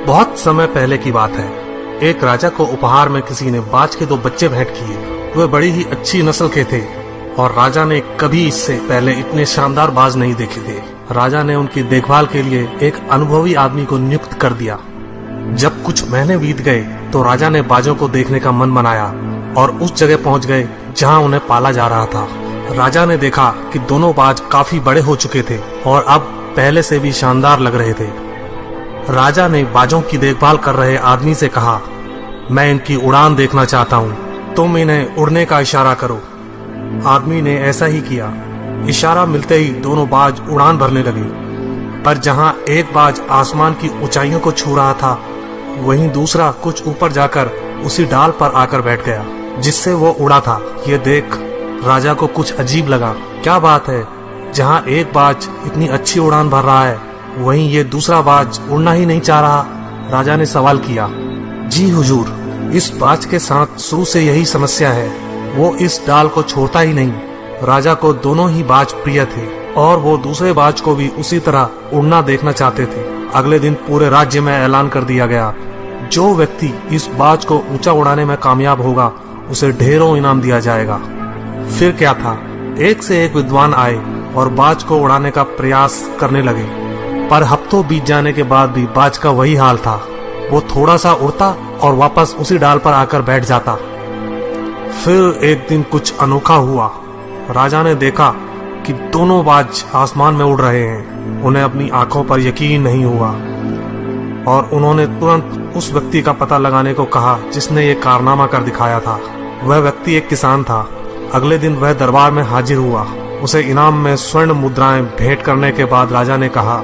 बहुत समय पहले की बात है। एक राजा को उपहार में किसी ने बाज के 2 बच्चे भेंट किए। वे बड़ी ही अच्छी नस्ल के थे और राजा ने कभी इससे पहले इतने शानदार बाज नहीं देखे थे। राजा ने उनकी देखभाल के लिए एक अनुभवी आदमी को नियुक्त कर दिया। जब कुछ महीने बीत गए तो राजा ने बाजों को देखने का मन बनाया और उस जगह पहुंच गए जहां उन्हें पाला जा रहा था। राजा ने देखा कि दोनों बाज काफी बड़े हो चुके थे और अब पहले से भी शानदार लग रहे थे। राजा ने बाजों की देखभाल कर रहे आदमी से कहा, मैं इनकी उड़ान देखना चाहता हूँ, तुम इन्हें उड़ने का इशारा करो। आदमी ने ऐसा ही किया। इशारा मिलते ही दोनों बाज उड़ान भरने लगे, पर जहाँ एक बाज आसमान की ऊंचाइयों को छू रहा था, वहीं दूसरा कुछ ऊपर जाकर उसी डाल पर आकर बैठ गया जिससे वो उड़ा था। ये देख राजा को कुछ अजीब लगा। क्या बात है, जहाँ एक बाज इतनी अच्छी उड़ान भर रहा है, वहीं ये दूसरा बाज उड़ना ही नहीं चाह रहा। राजा ने सवाल किया, जी हुजूर, इस बाज के साथ शुरू से यही समस्या है, वो इस डाल को छोड़ता ही नहीं। राजा को दोनों ही बाज प्रिय थे और वो दूसरे बाज को भी उसी तरह उड़ना देखना चाहते थे। अगले दिन पूरे राज्य में ऐलान कर दिया गया, जो व्यक्ति इस बाज को ऊंचा उड़ाने में कामयाब होगा उसे ढेरों इनाम दिया जाएगा। फिर क्या था, एक से एक विद्वान आए और बाज को उड़ाने का प्रयास करने लगे, पर हफ्तों बीत जाने के बाद भी बाज का वही हाल था। वो थोड़ा सा उड़ता और वापस उसी डाल पर आकर बैठ जाता। फिर एक दिन कुछ अनोखा हुआ। राजा ने देखा कि दोनों बाज आसमान में उड़ रहे हैं। उन्हें अपनी आंखों पर यकीन नहीं हुआ और उन्होंने तुरंत उस व्यक्ति का पता लगाने को कहा जिसने ये कारनामा कर दिखाया था। वह व्यक्ति एक किसान था। अगले दिन वह दरबार में हाजिर हुआ। उसे इनाम में स्वर्ण मुद्राएं भेंट करने के बाद राजा ने कहा,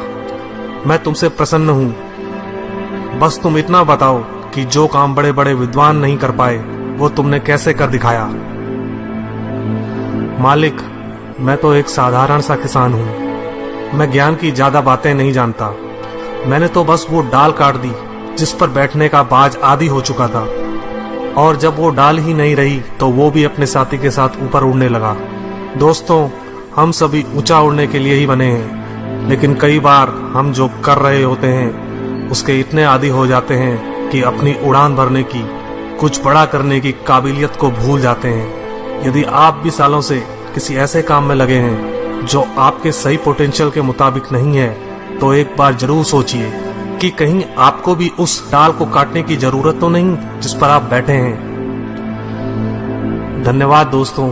मैं तुमसे प्रसन्न हूँ, बस तुम इतना बताओ कि जो काम बड़े बड़े विद्वान नहीं कर पाए वो तुमने कैसे कर दिखाया। मालिक, मैं तो एक साधारण सा किसान हूँ, मैं ज्ञान की ज्यादा बातें नहीं जानता। मैंने तो बस वो डाल काट दी जिस पर बैठने का बाज आदी हो चुका था, और जब वो डाल ही नहीं रही तो वो भी अपने साथी के साथ ऊपर उड़ने लगा। दोस्तों, हम सभी ऊंचा उड़ने के लिए ही बने हैं, लेकिन कई बार हम जो कर रहे होते हैं उसके इतने आदी हो जाते हैं कि अपनी उड़ान भरने की, कुछ बड़ा करने की काबिलियत को भूल जाते हैं। यदि आप भी सालों से किसी ऐसे काम में लगे हैं जो आपके सही पोटेंशियल के मुताबिक नहीं है, तो एक बार जरूर सोचिए कि कहीं आपको भी उस डाल को काटने की जरूरत तो नहीं जिस पर आप बैठे हैं। धन्यवाद दोस्तों।